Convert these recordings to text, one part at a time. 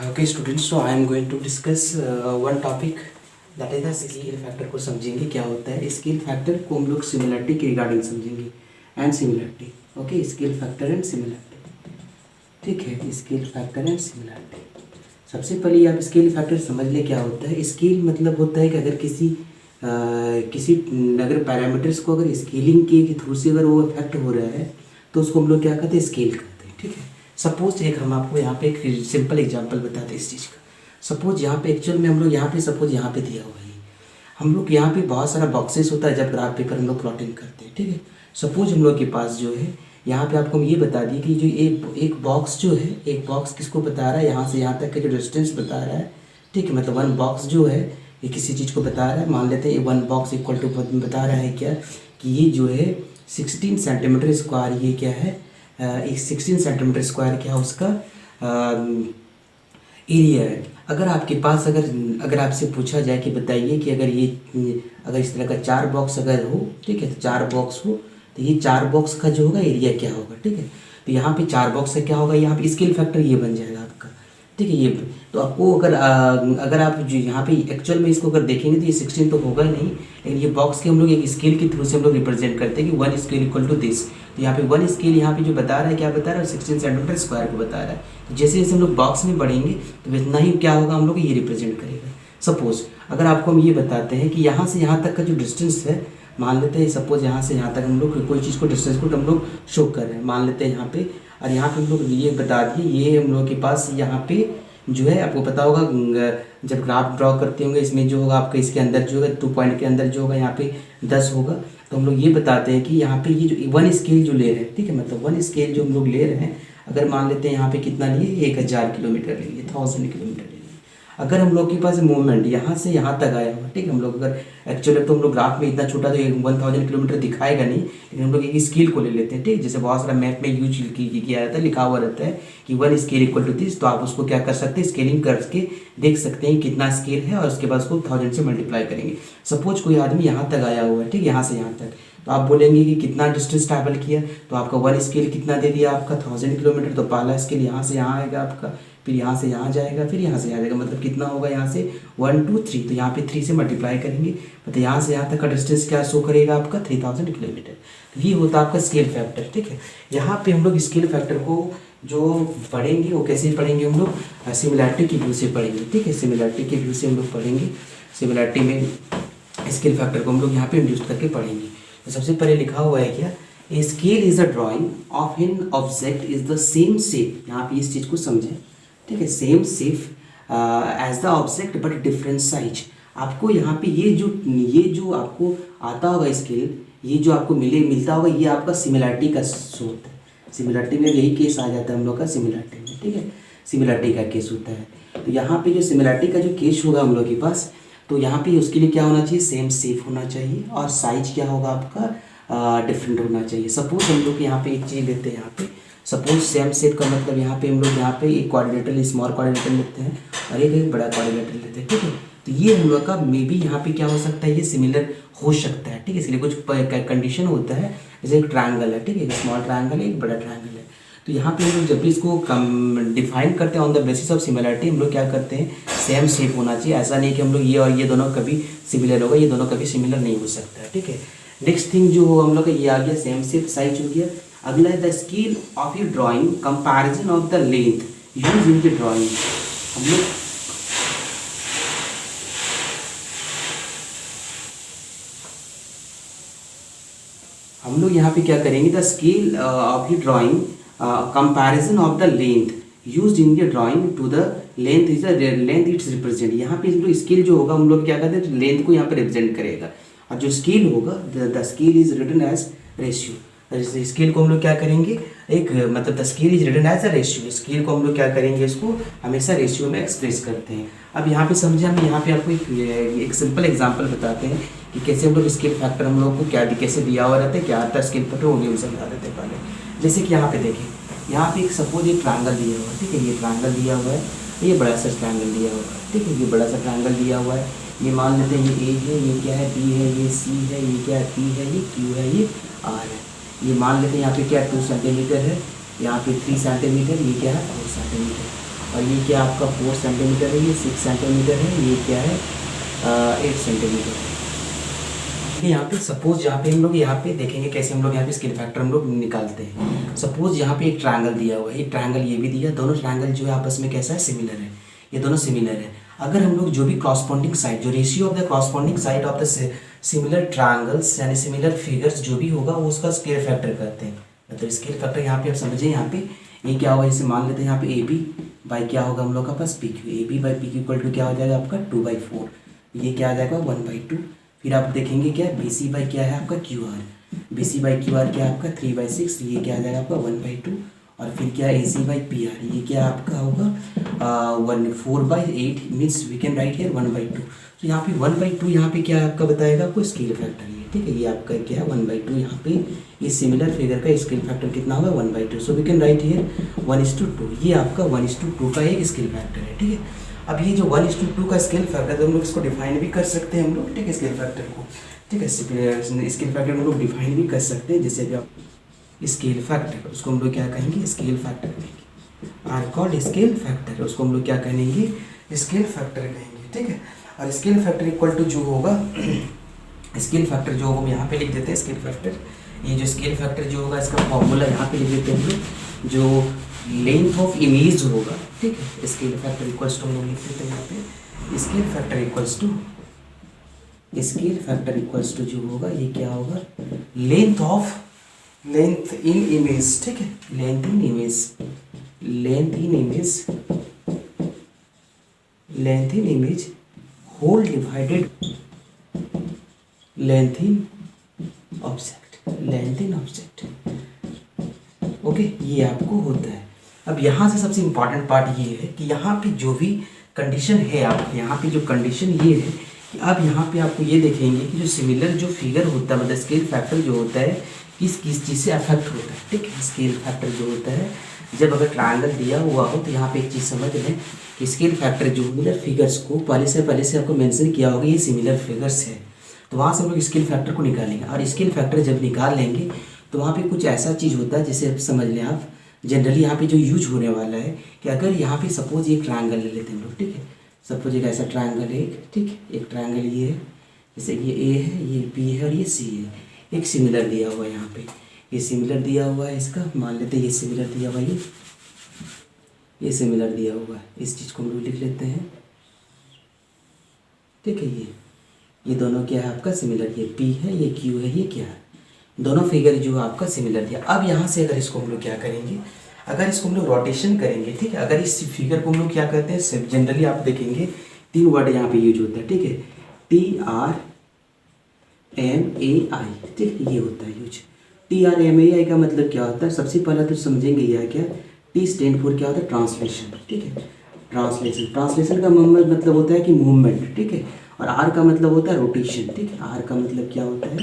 Okay, students, so I am going to discuss one topic that is the scale factor को समझेंगे क्या होता है। स्केल फैक्टर को हम लोग सिमिलरिटी के रिगार्डिंग समझेंगे and similarity. Okay, scale factor and similarity. ठीक है, स्केल फैक्टर एंड सिमिलरिटी। सबसे पहले आप स्केल फैक्टर समझ ले क्या होता है। स्केल मतलब होता है कि अगर किसी अगर पैरामीटर्स को अगर स्केलिंग के थ्रू से अगर वो इफेक्ट हो रहा है तो उसको हम लोग क्या कहते हैं, स्केल कहते हैं। ठीक है, सपोज एक हम आपको यहाँ पे एक सिंपल एग्जांपल बताते हैं इस चीज़ का। सपोज यहाँ पे एक्चुअल में हम लोग यहाँ पे सपोज यहाँ पे दिया हुआ है, हम लोग यहाँ पे बहुत सारा बॉक्सेस होता है जब ग्राफ पेपर हम लोग प्लॉटिंग करते हैं। ठीक है, सपोज हम लोग के पास जो है यहाँ पे आपको हम ये बता दिए कि जो एक बॉक्स जो है, एक बॉक्स किसको बता रहा है, यहाँ से यहाँ तक का जो डिस्टेंस बता रहा है। ठीक है, मतलब वन बॉक्स जो है ये किसी चीज़ को बता रहा है। मान लेते हैं ये वन बॉक्स इक्वल टू बता रहा है क्या कि ये जो है 16 सेंटीमीटर स्क्वायर, ये क्या है, 16 सेंटीमीटर स्क्वायर क्या है उसका एरिया है। अगर आपके पास अगर आपसे पूछा जाए कि बताइए कि अगर इस तरह का 4 बॉक्स अगर हो, ठीक है, तो 4 बॉक्स हो तो ये 4 बॉक्स का जो होगा एरिया क्या होगा। ठीक है, तो यहाँ पे 4 बॉक्स का क्या होगा, यहाँ पे स्केल फैक्टर ये बन जाएगा आपका। ठीक है, ये तो आपको अगर आप जो यहाँ पे एक्चुअल में इसको अगर देखेंगे तो ये 16 तो होगा ही नहीं, लेकिन ये बॉक्स के हम लोग एक स्केल के थ्रू से हम लोग रिप्रेजेंट करते हैं कि 1 स्केल इक्वल टू दिस। तो यहाँ पे 1 स्केल यहाँ पे जो बता रहा है क्या बता रहा है, 16 सेंटीमीटर स्क्वायर को बता रहा है। तो जैसे जैसे हम लोग बॉक्स में बढ़ेंगे तो इतना ही क्या होगा, हम लोग ये रिप्रेजेंट करेगा। सपोज अगर आपको हम ये बताते हैं कि यहाँ से यहाँ तक का जो डिस्टेंस है, मान लेते हैं सपोज यहाँ से यहाँ तक हम लोग कोई चीज़ को डिस्टेंस को हम लोग शो कर रहे हैं, मान लेते हैं यहाँ पे, और यहाँ पे हम लोग ये बता दिए ये हम लोग के पास यहाँ पे जो है आपको पता होगा जब ग्राफ ड्रॉ करते होंगे इसमें जो होगा आपका इसके अंदर जो है 2 पॉइंट के अंदर जो होगा यहाँ पे 10 होगा। तो हम लोग ये बताते हैं कि यहाँ पे ये जो 1 स्केल जो ले रहे हैं, ठीक है, मतलब 1 स्केल जो हम लोग ले रहे हैं, अगर मान लेते हैं यहाँ पे कितना लिए 1000 किलोमीटर ले लिए, 1000 किलोमीटर ले लिए। अगर हम लोग के पास मूवमेंट यहाँ से यहाँ तक आया हुआ, ठीक है, हम लोग अगर एक्चुअली तो हम लोग ग्राफ में इतना छोटा तो 1000 किलोमीटर दिखाएगा नहीं, लेकिन हम लोग एक स्केल को ले लेते हैं। ठीक, जैसे बहुत सारा मैप में यूज किया जाता है, लिखा हुआ रहता है कि 1 स्केल इक्वल टू दिस, तो आप उसको क्या कर सकते हैं, स्केलिंग करके देख सकते हैं कितना स्केल है, और उसके बाद उसको 1000 से मल्टीप्लाई करेंगे। सपोज कोई आदमी यहाँ तक आया हुआ है, ठीक, यहाँ से यहाँ तक, तो आप बोलेंगे कि कितना डिस्टेंस ट्रैवल किया, तो आपका 1 स्केल कितना दे दिया आपका 1000 किलोमीटर। तो पहला स्केल यहाँ से यहाँ आएगा आपका, फिर यहाँ से यहाँ जाएगा, फिर यहाँ से यहाँ जाएगा, मतलब कितना होगा यहाँ से 1 2 3, तो यहाँ पे 3 से मल्टीप्लाई करेंगे, मतलब यहाँ से यहाँ तक का डिस्टेंस क्या शो करेगा आपका 3000 किलोमीटर। तो ये होता है आपका स्केल फैक्टर। ठीक है, यहाँ पे हम लोग स्केल फैक्टर को जो पढ़ेंगे वो कैसे पढ़ेंगे, हम लोग सिमिलरिटी की व्यू से पढ़ेंगे। ठीक है, सिमिलरिटी के व्यू से हम लोग पढ़ेंगे। सिमिलरिटी में स्केल फैक्टर को हम लोग यहाँ पे इंड्यूस करके पढ़ेंगे। तो सबसे पहले लिखा हुआ है क्या, a scale is a drawing of an object is the same shape. यहाँ पे इस चीज़ को समझें, ठीक है, same shape as the object but different size. आपको यहाँ पे ये जो आपको आता होगा स्केल, ये जो आपको मिलता होगा, ये आपका सिमिलरिटी का स्रोत है। सिमिलरिटी में यही केस आ जाता है हम लोग का सिमिलरिटी में। ठीक है, सिमिलरिटी का केस होता है। तो यहाँ पे जो सिमिलरिटी का जो केस होगा हम लोग के पास, तो यहाँ पे उसके लिए क्या होना चाहिए, सेम शेप होना चाहिए, और साइज क्या होगा आपका डिफरेंट होना चाहिए। सपोज हम लोग यहाँ पे एक चीज़ लेते हैं, यहाँ पे सपोज सेम शेप का मतलब यहाँ पे हम लोग यहाँ पे एक कोऑर्डिनेटर स्मॉल कोऑर्डिनेटर लेते हैं और एक बड़ा कोऑर्डिनेटर लेते हैं। ठीक है, तो ये हम लोग का मे बी यहाँ पे क्या हो सकता है, ये सिमिलर हो सकता है। ठीक है, इसलिए कुछ कंडीशन होता है, जैसे एक ट्रायंगल है, ठीक है, एक स्मॉल ट्रायंगल है, एक बड़ा ट्रायंगल है। तो यहाँ पे हम लोग जब भी इसको डिफाइन करते हैं on the basis of similarity, हम लोग क्या करते हैं, सेम शेप होना चाहिए। ऐसा नहीं कि हम लोग ये और ये दोनों कभी सिमिलर होगा, ये दोनों कभी सिमिलर नहीं हो सकता है। ठीक है, नेक्स्ट थिंग जो हम लोग का ये आ गया, सेम शेप, साइज हो गया। अगला है the scale of your drawing, comparison of the length use in the drawing. हम लोग यहाँ पे क्या करेंगे, the scale of your drawing comparison of the length used in the drawing to the length is length it's represent. यहाँ पे हम लोग स्केल जो होगा हम लोग क्या करते हैं, लेंथ को यहाँ पे रिप्रेजेंट करेगा, और जो स्केल होगा the scale is written as ratio. Scale को हम लोग क्या करेंगे, एक मतलब the scale is written as a ratio. Scale को हम लोग क्या करेंगे, इसको हमेशा रेशियो में एक्सप्रेस करते हैं। अब यहाँ पे समझे, हम यहाँ पे आपको एक सिंपल एग्जांपल बताते हैं कि कैसे हम लोग स्केल फैक्टर हम लोग को क्या कैसे दिया हुआ रहता है, क्या आता है स्केल फैक्टर, वो भी समझा देते हैं पहले। जैसे कि यहाँ पे देखिए, यहाँ पे एक सपोज एक ट्रायंगल दिया हुआ है, ठीक है, ये ट्रायंगल दिया हुआ है, ये बड़ा सा ट्रायंगल दिया हुआ है, ठीक है, ये बड़ा सा ट्रायंगल दिया हुआ है। ये मान लेते हैं ये ए है, ये क्या है, बी है, ये सी है, ये क्या है, पी है, ये क्यू है, ये आर है। ये मान लेते हैं यहाँ पे क्या 2 सेंटीमीटर है, यहाँ पे 3 सेंटीमीटर, ये क्या है 4 सेंटीमीटर। और ये क्या आपका 4 सेंटीमीटर है, ये 6 सेंटीमीटर है, ये क्या है 8 सेंटीमीटर है। यहाँ पे सपोज यहाँ पे हम लोग यहाँ पे देखेंगे कैसे हम लोग यहाँ पे स्केल फैक्टर हम लोग निकालते हैं। सपोज यहाँ पे एक ट्रायंगल दिया हुआ है, एक ट्रायंगल ये भी दिया, दोनों ट्रायंगल जो है आपस में कैसा है, सिमिलर है, ये दोनों सिमिलर है। अगर हम लोग जो भी क्रॉसपॉन्डिंग साइड, जो ratio of the corresponding side of the similar triangles यानी सिमिलर फिगर्स जो भी होगा वो उसका स्केल फैक्टर कहते हैं। मतलब स्केल फैक्टर यहाँ पे आप समझिए, यहाँ पे ये क्या होगा, जैसे मान लेते हैं यहाँ पे ए बी बाई क्या होगा हम लोग का पास P Q, A B by P Q equal to क्या हो जाएगा आपका 2/4, ये क्या आ जाएगा 1/2। फिर आप देखेंगे क्या बी सी बाई क्या है आपका Q R, B C by Q R क्या है आपका 3/6, ये क्या आ जाएगा आपका 1/2। और फिर क्या A C by P R, ये क्या आपका होगा 4/8 means we can write here 1/2। तो यहाँ पे 1/2 यहाँ पे क्या आपका बताएगा आपको स्केल फैक्टर है, ठीक है। ये आपका क्या है 1/2, यहाँ पे इस सिमिलर फिगर का स्केल फैक्टर कितना होगा 1/2। So we can write here 1:2, ये आपका 1:2 का एक स्केल फैक्टर है, ठीक है। अब ये जो 1:2 का स्केल फैक्टर है तो हम लोग इसको डिफाइन भी कर सकते हैं हम लोग, ठीक है, स्केल फैक्टर को, ठीक है। स्केल फैक्टर हम लोग डिफाइन भी कर सकते हैं, जैसे अभी आप स्केल फैक्टर, उसको हम लोग क्या कहेंगे स्केल फैक्टर कहेंगे, आर कॉल्ड स्केल फैक्टर, उसको हम लोग क्या कहेंगे स्केल फैक्टर कहेंगे, ठीक है। और स्केल फैक्टर इक्वल टू जो होगा स्केल फैक्टर जो होगा हम यहाँ पे लिख देते हैं स्केल फैक्टर, ये जो स्केल फैक्टर जो होगा इसका फॉर्मूला यहाँ पे लिख देते हैं हम लोग, जो लेंथ ऑफ इमेज होगा, ठीक है। स्केल फैक्टर इक्वल्स टू हम लोग लिख देते हैं यहाँ पे स्केल फैक्टर इक्वल्स टू जो होगा ये क्या होगा लेंथ इन इमेज, ठीक है, length in image whole divided length in object, okay, ये आपको होता है। अब यहाँ से सबसे इम्पॉर्टेंट पार्ट ये है कि यहाँ पे जो भी कंडीशन है, आप यहाँ पे जो कंडीशन ये है कि अब यहाँ पे आपको ये देखेंगे कि जो सिमिलर जो फिगर होता है मतलब स्केल फैक्टर जो होता है किस चीज़ से अफेक्ट होता है, ठीक है। स्केल फैक्टर जो होता है जब अगर ट्रायंगल दिया हुआ हो तो यहाँ पे एक चीज़ समझ लें कि स्केल फैक्टर जो सिमिलर फिगर्स को पहले से आपको मेंशन किया होगा ये सिमिलर फिगर्स है, तो वहाँ से हम लोग स्केल फैक्टर को निकालेंगे। और स्केल फैक्टर जब निकाल लेंगे तो वहाँ पे कुछ ऐसा चीज़ होता है जिसे समझ लें आप, जनरली यहाँ पे जो यूज होने वाला है कि अगर यहाँ पे सपोज एक ट्रायंगल ले लेते हैं हम लोग, ठीक है, सपोज एक ऐसा ट्रायंगल है एक, ठीक है, एक ट्रायंगल ये है, जैसे ये ए है, ये बी है और ये सी है, एक सिमिलर दिया हुआ है यहाँ पे, ये सिमिलर दिया हुआ है इसका, मान लेते हैं ये सिमिलर दिया हुआ है, ये सिमिलर दिया हुआ है, इस चीज़ को हम लोग लिख लेते हैं, ठीक है। ये दोनों क्या है आपका सिमिलर, ये पी है, ये क्यू है, ये क्या है, दोनों फिगर जो आपका सिमिलर दिया। अब यहाँ से अगर इसको हम लोग क्या करेंगे, अगर इसको हम लोग रोटेशन करेंगे, ठीक है, अगर इस फिगर को हम लोग क्या करते हैं जनरली आप देखेंगे 3 वर्ड यहाँ पे यूज होता है, ठीक है, TRMAI, ठीक है, ये होता है यूज। TRMAI का मतलब क्या होता है, सबसे पहला तो समझेंगे यह क्या, टी स्टैंड फॉर क्या होता है ट्रांसलेशन, ठीक है, ट्रांसलेशन का मतलब होता है कि मूवमेंट, ठीक है, और आर का मतलब होता है रोटेशन, ठीक है, आर का मतलब क्या होता है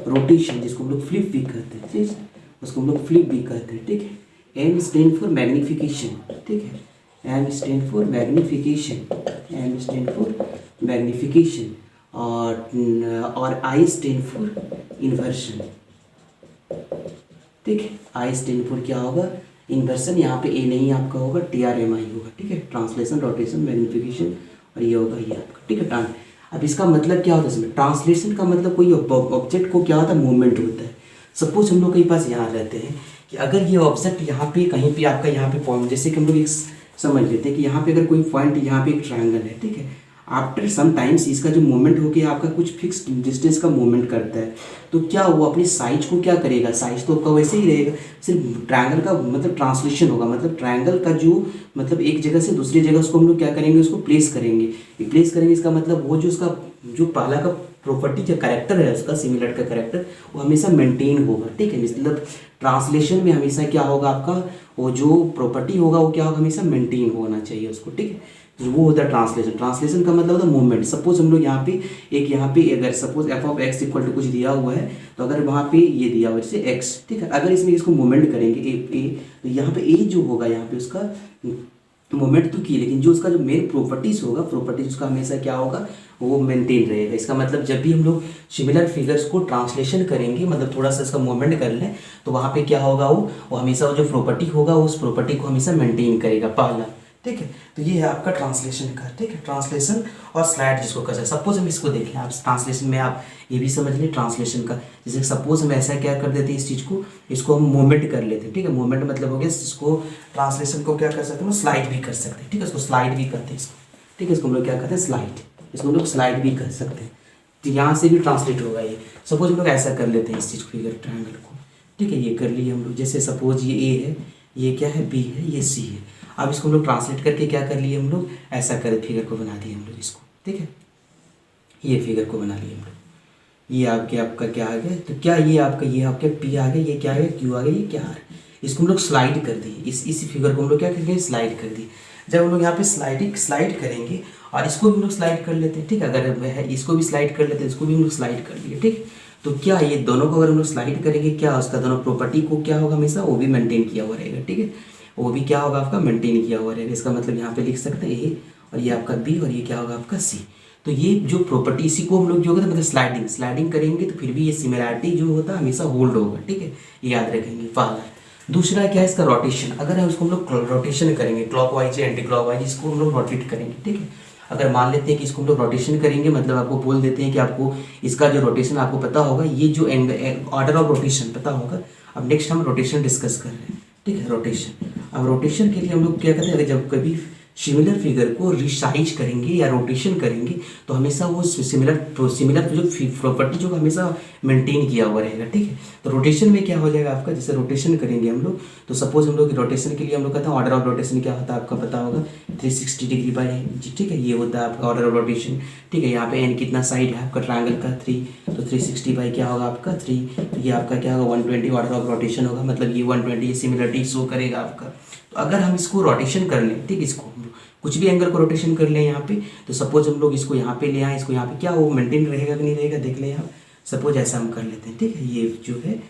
रोटेशन, जिसको हम लोग फ्लिप भी कहते हैं, ठीक है, उसको हम लोग फ्लिप भी कहते हैं, ठीक है। एम स्टैंड फॉर मैग्नीफिकेशन, ठीक है, एम स्टैंड फॉर मैग्नीफिकेशन, और आई स्टैंड फॉर इन्वर्शन, ठीक है, आई स्टैंड फॉर क्या होगा इन्वर्सन, यहाँ पे ए नहीं आपका होगा TRMI होगा, ठीक है, ट्रांसलेशन, रोटेशन, मैग्नीफिकेशन, और ये होगा ये आपका, ठीक है। अब इसका मतलब क्या होता है इसमें, ट्रांसलेशन का मतलब कोई ऑब्जेक्ट को क्या होता है मूवमेंट होता है। सपोज हम लोग के पास यहाँ रहते हैं कि अगर ये ऑब्जेक्ट यहाँ पे कहीं पे आपका यहाँ पे पॉइंट, जैसे कि हम लोग एक समझ लेते हैं कि यहाँ पे अगर कोई पॉइंट यहाँ पे एक ट्रायंगल है, ठीक है, आफ्टर सम टाइम्स इसका जो मूवमेंट हो गया आपका कुछ फिक्स डिस्टेंस का मूवमेंट करता है, तो क्या वो अपनी साइज को क्या करेगा, साइज तो आपका वैसे ही रहेगा, सिर्फ ट्रायंगल का मतलब ट्रांसलेशन होगा, मतलब ट्रायंगल का जो मतलब एक जगह से दूसरी जगह उसको हम लोग क्या करेंगे उसको प्लेस करेंगे, इसका मतलब वो जो उसका जो पहला का प्रॉपर्टी जो कैरेक्टर है उसका सिमिलर का कैरेक्टर वो हमेशा मेंटेन होगा, ठीक है, मतलब ट्रांसलेशन में हमेशा क्या होगा आपका वो जो प्रॉपर्टी होगा वो क्या होगा हमेशा मेंटेन होना चाहिए उसको, ठीक है, तो वो होता है ट्रांसलेशन का मतलब होता है मूवमेंट। सपोज हम लोग यहाँ पे अगर सपोज f(x) इक्वल टू कुछ दिया हुआ है तो अगर वहाँ पे ये दिया हुआ है जैसे x, ठीक है, अगर इसमें इसको मूवमेंट करेंगे ए तो यहाँ पे a जो होगा यहाँ पे उसका मूवमेंट तो की, लेकिन जो उसका जो मेन प्रॉपर्टीज होगा उसका हमेशा क्या होगा वो मेंटेन रहेगा। इसका मतलब जब भी हम लोग सिमिलर फिगर्स को ट्रांसलेशन करेंगे मतलब थोड़ा सा इसका मूवमेंट कर लें तो वहाँ पे क्या होगा वो हमेशा वो जो प्रॉपर्टी होगा उस प्रॉपर्टी को हमेशा मेंटेन करेगा पहला, ठीक है। तो ये है आपका ट्रांसलेशन का, ठीक है, ट्रांसलेशन और स्लाइड जिसको कर सकते। सपोज हम इसको देखें, आप ट्रांसलेशन में आप ये भी समझ लें ट्रांसलेशन का। जैसे सपोज हम ऐसा क्या कर देते हैं, इस चीज़ को, इसको हम मूवमेंट कर लेते हैं, ठीक है। मूवमेंट मतलब हो गया, इसको ट्रांसलेशन को क्या कर सकते हैं, स्लाइड भी कर सकते हैं, ठीक है। इसको स्लाइड भी करते हैं इसको, ठीक है। इसको हम लोग क्या करते हैं, स्लाइड, इसको हम लोग स्लाइड भी कर सकते हैं। तो यहाँ से भी ट्रांसलेट होगा ये। सपोज हम लोग ऐसा कर लेते हैं इस चीज़ को, फिगर ट्रायंगल को, ठीक है। ये कर लिए हम लोग। जैसे सपोज ये ए है, ये क्या है, बी है, ये सी है। अब इसको हम लोग ट्रांसलेट करके क्या कर लिए हम लोग, ऐसा कर फिगर को बना दिए हम लोग इसको, ठीक है। ये फिगर को बना लिए हम लोग। ये आपका क्या आ गया, तो क्या ये आपका पी आ गया, ये क्या आ गया, क्यू आ गया, ये क्या आ रहा है। इसको हम लोग स्लाइड कर दिए, इस फिगर को हम लोग क्या करेंगे, स्लाइड कर दिए। जब हम लोग यहाँ पे स्लाइड करेंगे और इसको भी हम लोग स्लाइड कर लेते हैं, ठीक है। अगर है इसको भी स्लाइड कर लेते हैं, इसको भी हम लोग स्लाइड कर लिए, ठीक। तो क्या ये दोनों को अगर हम लोग स्लाइड करेंगे, क्या उसका दोनों प्रॉपर्टी को क्या होगा, हमेशा वो भी मेंटेन किया हुआ रहेगा, ठीक है। वो भी क्या होगा, आपका मेंटेन किया हुआ रहेगा। इसका मतलब यहाँ पे लिख सकते हैं ए, और ये आपका बी, और ये क्या होगा, आपका सी। तो ये जो प्रॉपर्टी, इसी को हम लोग जो होगा मतलब स्लाइडिंग करेंगे तो फिर भी ये सिमिलैरिटी जो होता है हमेशा होल्ड होगा, ठीक है। ये याद रखेंगे पहला। दूसरा क्या है, इसका रोटेशन। अगर हम उसको हम लोग रोटेशन करेंगे, क्लॉकवाइज या एंटी क्लॉकवाइज, इसको हम लोग रोटेट करेंगे, ठीक है। अगर मान लेते हैं कि इसको हम लोग रोटेशन करेंगे, मतलब आपको बोल देते हैं कि आपको इसका जो रोटेशन आपको पता होगा, ये जो ऑर्डर ऑफ रोटेशन पता होगा। अब नेक्स्ट हम रोटेशन डिस्कस कर रहे हैं, ठीक है, रोटेशन। अब रोटेशन के लिए हम लोग क्या कहते हैं, अगर जब कभी सिमिलर फिगर को रिसाइज करेंगे या रोटेशन करेंगे तो हमेशा वो सिमिलर जो प्रॉपर्टी जो हमेशा मेंटेन किया हुआ रहेगा, ठीक है। तो रोटेशन में क्या हो जाएगा आपका, जैसे रोटेशन करेंगे हम लोग, तो सपोज हम लोग रोटेशन के लिए हम लोग कहते हैं ऑर्डर ऑफ रोटेशन क्या होता है, आपका पता होगा 360 डिग्री बाय, ठीक है। ये होता है आपका ऑर्डर ऑफ रोटेशन, ठीक है। यहाँ पे एन कितना साइड है आपका ट्रायंगल का 3, तो 360 बाई क्या होगा आपका 3, तो ये आपका क्या होगा 120 ऑर्डर ऑफ रोटेशन होगा, मतलब ये 120 ये सिमिलरिटी शो करेगा आपका। तो अगर हम इसको रोटेशन कर लें, ठीक, इसको कुछ भी एंगल को रोटेशन कर लें यहाँ पे, तो सपोज हम लोग इसको यहाँ पे ले आए, इसको यहाँ पे, क्या वो मेंटेन रहेगा कि नहीं रहेगा, देख लें आप। सपोज ऐसा हम कर लेते हैं, ठीक है। ये जो है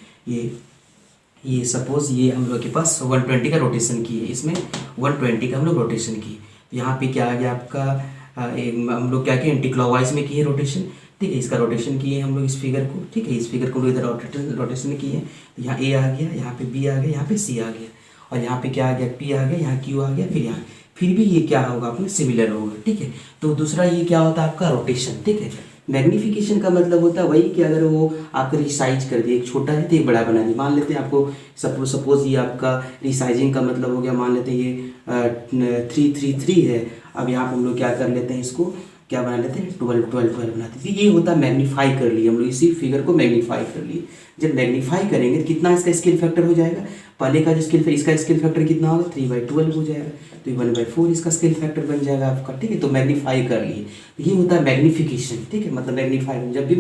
ये सपोज ये हम लोग के पास 120 का रोटेशन किए, इसमें 120 का हम लोग रोटेशन किए। तो यहाँ पे क्या आ गया आपका, हम लोग क्या किए, एंटी क्लॉकवाइज में किए रोटेशन, ठीक है। इसका रोटेशन किए हम लोग इस फिगर को, ठीक है। इस फिगर को इधर रोटेशन किए, तो यहाँ ए आ गया, यहाँ पे बी आ गया, यहाँ पे सी आ गया, और यहाँ पे क्या आ गया, पी आ गया, यहाँ क्यू आ गया, फिर यहाँ फिर भी ये क्या होगा आपको सिमिलर होगा, ठीक है। तो दूसरा ये क्या होता है आपका रोटेशन, ठीक है। मैग्निफिकेशन का मतलब होता है वही कि अगर वो आपका रिसाइज कर दिए, एक छोटा है तो एक बड़ा बना दिए। मान लेते हैं आपको सपोज ये आपका रिसाइजिंग का मतलब हो गया, मान लेते हैं ये 333 है। अब यहाँ पर हम लोग क्या कर लेते हैं, इसको क्या बना लेते हैं 12 बनाते हैं। ये होता है मैग्नीफाई कर लिए हम लोग, इसी फिगर को मैग्नीफाई कर लिए। जब मैग्नीफाई करेंगे तो कितना इसका स्केल फैक्टर हो जाएगा, पहले का जो इसका स्केल फैक्टर कितना होगा 3/12 हो जाएगा, तो 1/4 इसका स्केल फैक्टर बन जाएगा आपका, ठीक है। तो मैग्नीफाई कर लिए, ये होता है मैग्निफिकेशन, ठीक है। मतलब मैग्नीफाई, जब भी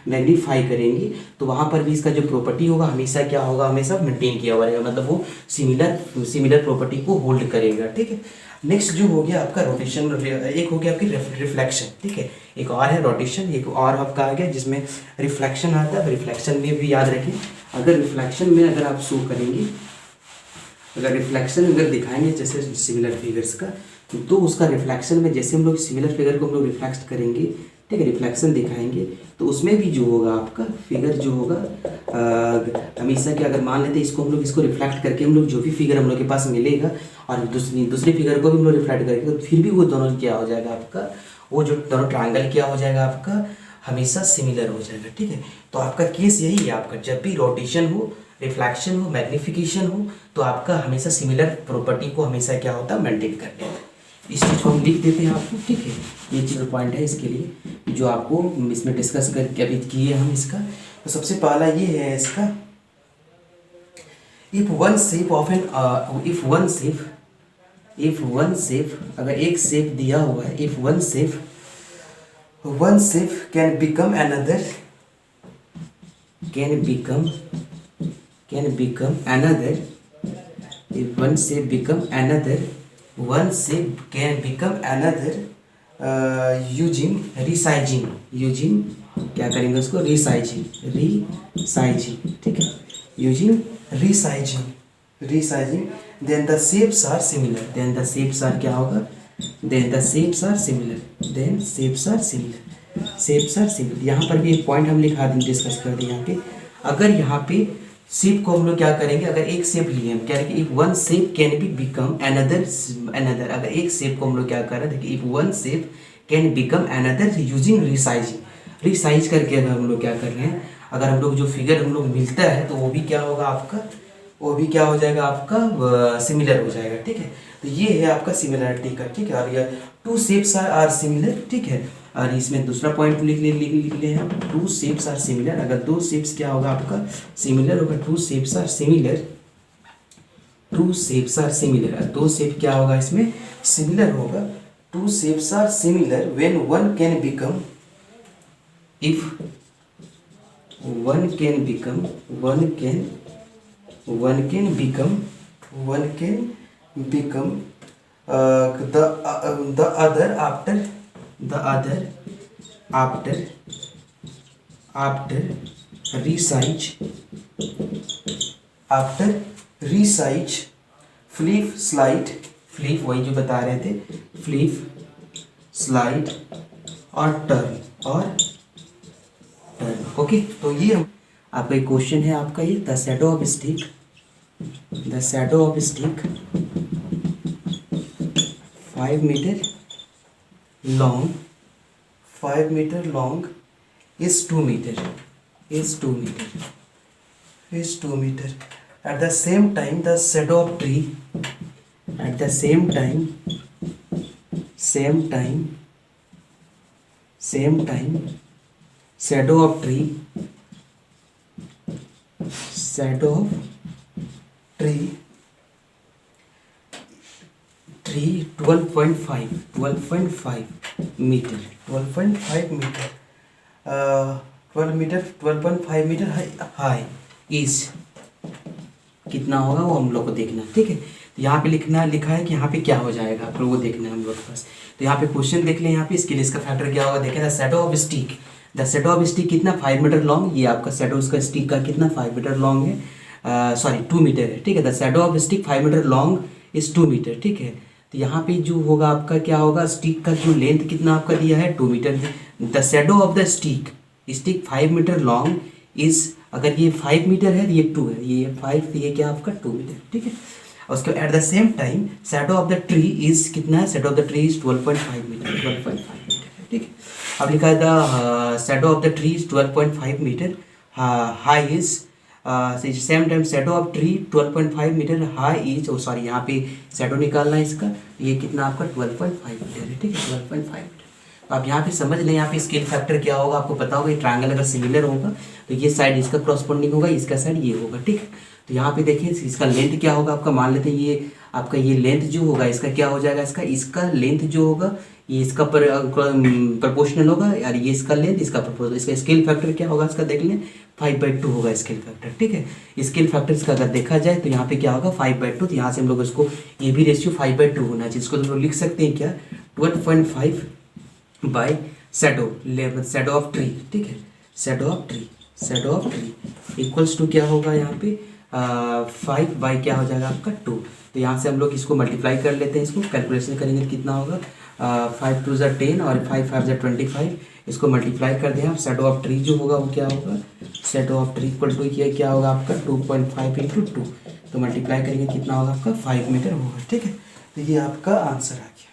मैग्नीफाई करेंगे तो वहाँ पर भी इसका जो प्रॉपर्टी होगा हमेशा क्या होगा, हमेशा मेंटेन किया हुआ रहेगा, मतलब वो सिमिलर प्रॉपर्टी को होल्ड करेगा, ठीक है। नेक्स्ट जो हो गया आपका रोटेशन, एक हो गया आपकी रिफ्लेक्शन, ठीक है। एक और है रोटेशन, एक और आपका आ गया जिसमें रिफ्लेक्शन आता है। रिफ्लेक्शन में भी याद रखें, अगर रिफ्लेक्शन में अगर आप शो करेंगे, अगर रिफ्लेक्शन अगर दिखाएंगे जैसे सिमिलर फिगर्स का, तो उसका रिफ्लेक्शन में जैसे हम लोग सिमिलर फिगर को हम लोग रिफ्लेक्ट करेंगे, ठीक है, रिफ्लेक्शन दिखाएंगे, तो उसमें भी जो होगा आपका फिगर जो होगा हमेशा कि अगर मान लेते हैं इसको हम लोग इसको रिफ्लेक्ट करके हम लोग जो भी फिगर हम लोग के पास मिलेगा और दूसरी फिगर को भी हम लोग रिफ्लेक्ट करेंगे, तो फिर भी वो दोनों क्या हो जाएगा आपका, वो जो दोनों ट्रायंगल क्या हो जाएगा आपका, हमेशा सिमिलर हो जाएगा, ठीक है। तो आपका केस यही है, आपका जब भी रोटेशन हो, रिफ्लेक्शन हो, मैग्निफिकेशन हो, तो आपका हमेशा सिमिलर प्रॉपर्टी को हमेशा क्या होता है, मेंटेन कर लेता है। इस चीज़ को हम लिख देते हैं आपको, ठीक है। ये चीज़ पॉइंट है इसके लिए जो आपको इसमें डिस्कस करके अभी किए हम इसका। तो सबसे पहला ये है इसका, इफ वन शेप अगर एक शेप दिया हुआ है, if one shape can become another, if one shape become another, one shape can become another using क्या करेंगे उसको, रिसाइजिंग, ठीक है, using resizing, then the shapes are similar, क्या होगा, then the shapes are similar. यहाँ पर भी एक पॉइंट हम लिखा दें, डिस्कस कर दें यहाँ पे, अगर यहाँ पे शेप को हम लोग क्या करेंगे, अगर एक शेप लिए हम कह रहे हैं कि if one shape can be become another, अगर एक शेप को हम लोग क्या कर रहे हैं, देखिए if one shape can become another using resize करके अगर हम लोग क्या कर रहे हैं, अगर हम लोग जो फिगर हम लोग मिलता है तो वो भी क्या होगा आपका, वो भी क्या हो जाएगा आपका सिमिलर हो जाएगा, ठीक है। तो ये है आपका सिमिलरिटी का, ठीक है। और ये टू शेप्स आर सिमिलर, ठीक है। और इसमें दूसरा पॉइंट लिख ले हम, टू शेप्स आर सिमिलर, अगर दो शेप्स क्या होगा आपका सिमिलर होगा, two shapes are similar, two shapes are similar, दो शेप क्या होगा इसमें सिमिलर होगा, two shapes are similar when one can become, if one can become, one can become the other after resize, flip slide, flip वही जो बता रहे थे, flip slide और turn, ओके। तो ये आपका एक क्वेश्चन है आपका ये, the shadow of stick 5 metre long is 2 metre, at the same time the shadow of tree, at the same time shadow of tree 12.5 metre, 12.5 metre high is कितना होगा वो हम लोग को देखना, ठीक है। तो यहाँ पे लिखा है कि यहाँ पे क्या हो जाएगा आप लोग को देखना है हम लोग के पास। तो यहाँ पे क्वेश्चन देख लें, यहाँ पे इसके लिए इसका फैक्टर क्या होगा देखें, द शैडो ऑफ स्टिक कितना 5 मीटर लॉन्ग, ये आपका शैडो उसका स्टिक का कितना 5 मीटर लॉन्ग है, सॉरी 2 मीटर है, ठीक है। The shadow of stick 5 metre long is 2 metre, ठीक है। तो यहाँ पे जो होगा आपका क्या होगा, स्टिक का जो लेंथ कितना आपका दिया है 2 metre. The shadow of the stick 5 metre long is, अगर ये 5 मीटर है ये 2 है, ये 5, ये क्या आपका 2 मीटर, ठीक है। और उसके at the same time shadow of the tree is कितना है, shadow of the tree is 12.5 metre, 12.5 metre, ठीक है। अब लिखा है the shadow of the tree is 12.5 metre high is, same time shadow of tree 12.5 metre high is, sorry यहाँ पे shadow निकालना है इसका, ये कितना आपका 12.5 मीटर है, ठीक है, 12.5 मीटर। तो आप यहाँ पे समझ लें, यहाँ पे स्केल फैक्टर क्या होगा आपको पता होगा, ये ट्रायंगल अगर सिमिलर होगा तो ये साइड इसका क्रॉसपोंडिंग होगा, इसका साइड ये होगा, ठीक है। तो यहाँ पे देखिए इसका लेंथ क्या होगा आपका, मान लेते हैं ये आपका ये लेंथ जो होगा इसका क्या हो जाएगा, इसका लेंथ जो होगा ये इसका प्रोपोर्शनल होगा, और ये इसका लेंथ इसका प्रोपोर्शनल, इसका स्केल फैक्टर क्या होगा इसका देख लें 5/2 होगा स्केल फैक्टर, ठीक है। स्केल फैक्टर इसका अगर देखा जाए तो यहाँ पे क्या होगा 5/2, तो यहाँ से हम लोग इसको ये भी रेशियो 5/2 होना चाहिए, इसको हम लोग लिख सकते हैं क्या 12.5 बाई शैडो ऑफ ट्री, ठीक है, shadow of tree equals to क्या होगा यहाँ पे 5 बाई क्या हो जाएगा आपका 2। तो यहाँ से हम लोग इसको मल्टीप्लाई कर लेते हैं, इसको कैलकुलेशन करेंगे तो कितना होगा 5 2 × 10 और 5 5 × 25, इसको मल्टीप्लाई कर दें आप, शैडो ऑफ ट्री जो होगा वो क्या होगा, shadow of tree equal to क्या होगा आपका 2.5 × 2, तो मल्टीप्लाई करेंगे कितना होगा आपका 5 मीटर होगा, ठीक है। तो ये आपका आंसर आ गया।